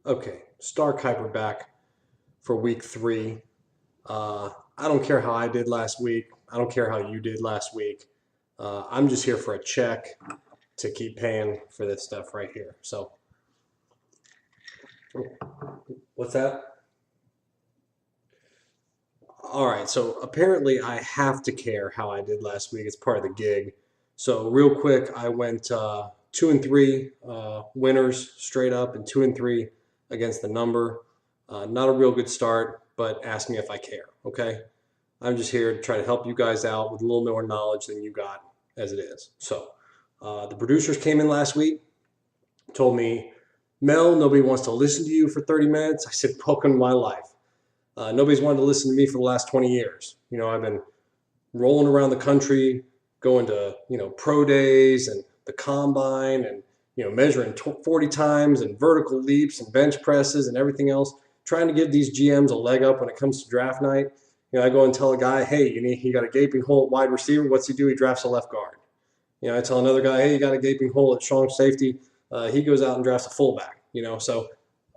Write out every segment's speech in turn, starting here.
Okay, Star Kiper back for week 3. I don't care how I did last week. I don't care how you did last week. I'm just here for a check to keep paying for this stuff right here. So, what's that? All right, so apparently I have to care how I did last week. It's part of the gig. So, real quick, I went 2 and 3 winners straight up, and 2 and 3 against the number. Not a real good start, but ask me if I care. Okay. I'm just here to try to help you guys out with a little more knowledge than you got as it is. So, the producers came in last week, told me, Mel, nobody wants to listen to you for 30 minutes. I said, welcome to my life. Nobody's wanted to listen to me for the last 20 years. I've been rolling around the country, going to, pro days and the combine and, measuring 40 times and vertical leaps and bench presses and everything else, trying to give these GMs a leg up when it comes to draft night. I go and tell a guy, hey, he got a gaping hole at wide receiver. What's he do? He drafts a left guard. I tell another guy, hey, you got a gaping hole at strong safety. He goes out and drafts a fullback. So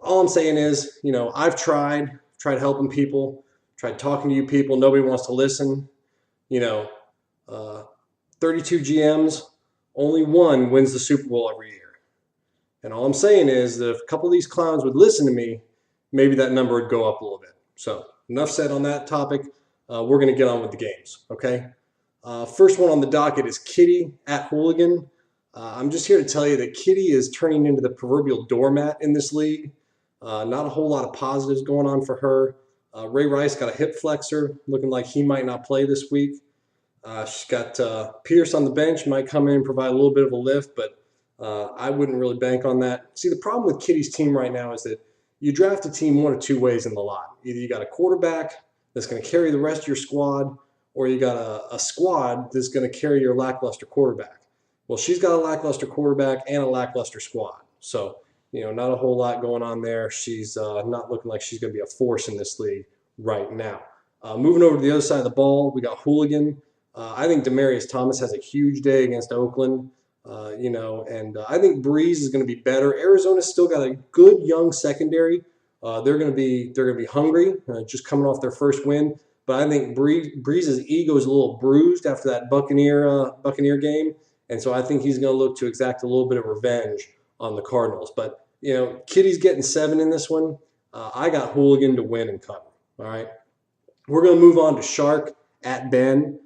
all I'm saying is, I've tried helping people, tried talking to you people. Nobody wants to listen. You know, uh, 32 GMs, only one wins the Super Bowl every year. And all I'm saying is that if a couple of these clowns would listen to me, maybe that number would go up a little bit. So enough said on that topic. We're going to get on with the games, okay? First one on the docket is Kitty at Hooligan. I'm just here to tell you that Kitty is turning into the proverbial doormat in this league. Not a whole lot of positives going on for her. Ray Rice got a hip flexor, looking like he might not play this week. She's got Pierce on the bench, might come in and provide a little bit of a lift, but I wouldn't really bank on that. See, the problem with Kitty's team right now is that you draft a team one of two ways in the lot. Either you got a quarterback that's going to carry the rest of your squad, or you got a squad that's going to carry your lackluster quarterback. Well, she's got a lackluster quarterback and a lackluster squad. So, not a whole lot going on there. She's not looking like she's going to be a force in this league right now. Moving over to the other side of the ball, we got Hooligan. I think Demaryius Thomas has a huge day against Oakland. And I think Breeze is going to be better. Arizona's still got a good young secondary. They're going to be hungry, just coming off their first win. But I think Breeze's ego is a little bruised after that Buccaneer game, and so I think he's going to look to exact a little bit of revenge on the Cardinals. But Kitty's getting 7 in this one. I got Hooligan to win and cover. All right, we're going to move on to Shark at Ben.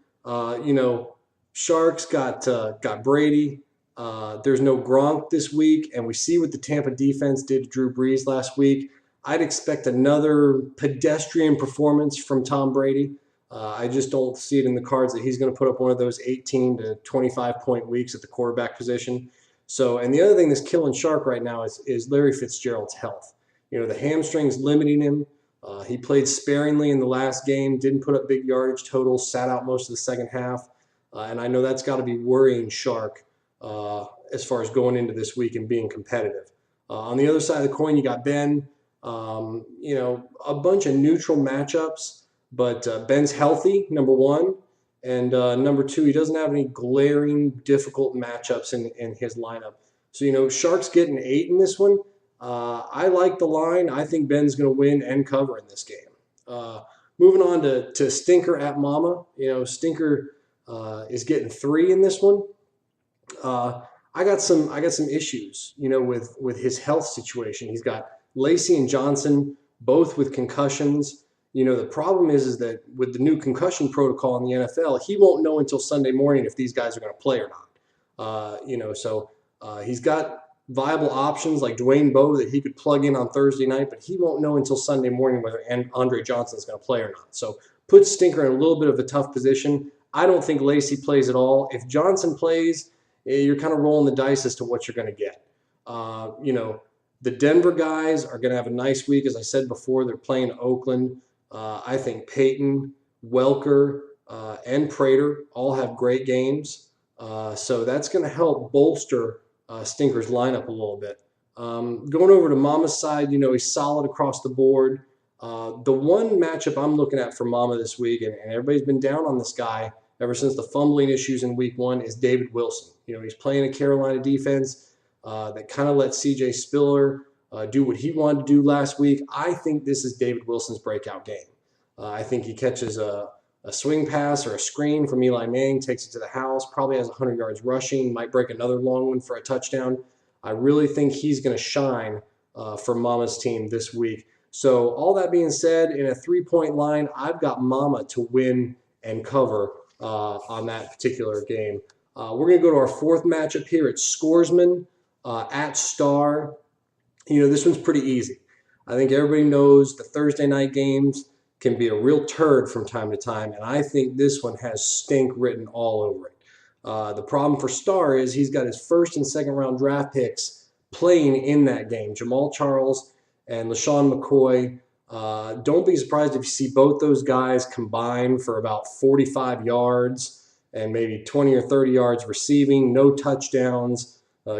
Sharks got Brady. There's no Gronk this week, and we see what the Tampa defense did to Drew Brees last week. I'd expect another pedestrian performance from Tom Brady. I just don't see it in the cards that he's going to put up one of those 18 to 25 point weeks at the quarterback position. So, and the other thing that's killing Shark right now is Larry Fitzgerald's health. The hamstring's limiting him. He played sparingly in the last game, didn't put up big yardage totals, sat out most of the second half. And I know that's got to be worrying Shark as far as going into this week and being competitive. On the other side of the coin, you got Ben. A bunch of neutral matchups, but Ben's healthy, number one. And number two, he doesn't have any glaring, difficult matchups in his lineup. So, Sharks getting 8 in this one. I like the line. I think Ben's going to win and cover in this game. Moving on to Stinker at Mama. Stinker is getting 3 in this one. I got some issues, with his health situation. He's got Lacey and Johnson, both with concussions. The problem is that with the new concussion protocol in the NFL, he won't know until Sunday morning if these guys are going to play or not. So he's got viable options like Dwayne Bowe that he could plug in on Thursday night, but he won't know until Sunday morning whether Andre Johnson's going to play or not. So puts Stinker in a little bit of a tough position. I don't think Lacey plays at all. If Johnson plays, you're kind of rolling the dice as to what you're going to get. The Denver guys are going to have a nice week. As I said before, they're playing Oakland. I think Peyton, Welker, and Prater all have great games. So that's going to help bolster Stinker's lineup a little bit. Going over to Mama's side, he's solid across the board. The one matchup I'm looking at for Mama this week, and everybody's been down on this guy ever since the fumbling issues in week 1, is David Wilson. He's playing a Carolina defense that kind of let C.J. Spiller do what he wanted to do last week. I think this is David Wilson's breakout game. I think he catches a swing pass or a screen from Eli Manning, takes it to the house, probably has 100 yards rushing, might break another long one for a touchdown. I really think he's going to shine for Mama's team this week. So all that being said, in a 3-point line, I've got Mama to win and cover on that particular game. We're going to go to our fourth matchup here. It's Scoresman at Star. This one's pretty easy. I think everybody knows the Thursday night games can be a real turd from time to time, and I think this one has stink written all over it. The problem for Star is he's got his first and second round draft picks playing in that game, Jamal Charles and LaShawn McCoy. Don't be surprised if you see both those guys combine for about 45 yards and maybe 20 or 30 yards receiving, no touchdowns.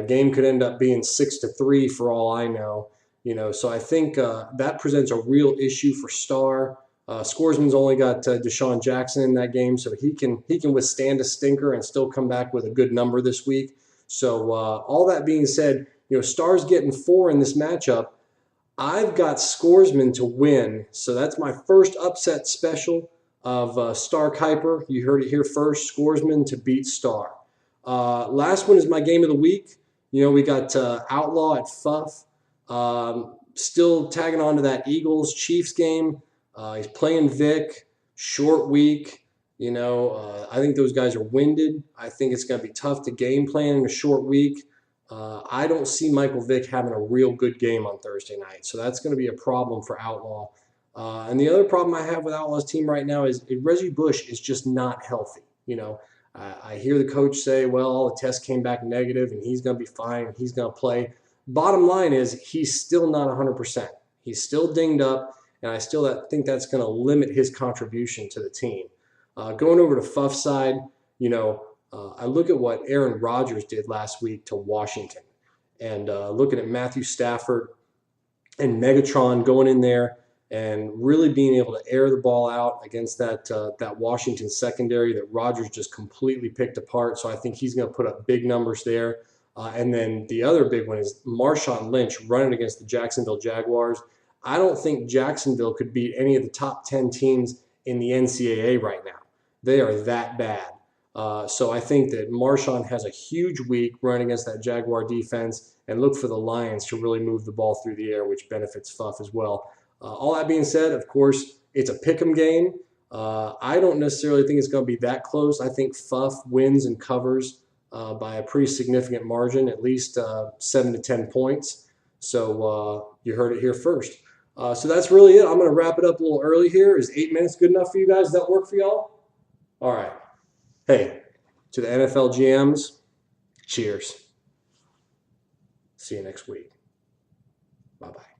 Game could end up being 6-3 for all I know. So I think that presents a real issue for Star. Scoresman's only got Deshaun Jackson in that game, so he can withstand a stinker and still come back with a good number this week. So all that being said, Star's getting 4 in this matchup. I've got Scoresman to win, so that's my first upset special of Star Kiper. You heard it here first, Scoresman to beat Star. Last one is my game of the week. We got Outlaw at Fuff. Still tagging on to that Eagles-Chiefs game. He's playing Vic, short week. I think those guys are winded. I think it's going to be tough to game plan in a short week. I don't see Michael Vick having a real good game on Thursday night, so that's going to be a problem for Outlaw. And the other problem I have with Outlaw's team right now is Reggie Bush is just not healthy. I hear the coach say, well, all the tests came back negative and he's going to be fine. He's going to play. Bottom line is he's still not 100%. He's still dinged up, and I still think that's going to limit his contribution to the team. Going over to Fuff's side, I look at what Aaron Rodgers did last week to Washington, and looking at Matthew Stafford and Megatron going in there and really being able to air the ball out against that Washington secondary that Rodgers just completely picked apart. So I think he's going to put up big numbers there. And then the other big one is Marshawn Lynch running against the Jacksonville Jaguars. I don't think Jacksonville could beat any of the top 10 teams in the NCAA right now. They are that bad. So I think that Marshawn has a huge week running against that Jaguar defense, and look for the Lions to really move the ball through the air, which benefits Fuff as well. All that being said, of course, it's a pick'em game. I don't necessarily think it's going to be that close. I think Fuff wins and covers by a pretty significant margin, at least 7 to 10 points. So you heard it here first. So that's really it. I'm going to wrap it up a little early here. Is 8 minutes good enough for you guys? Does that work for y'all? All right. Hey, to the NFL GMs, cheers. See you next week. Bye-bye.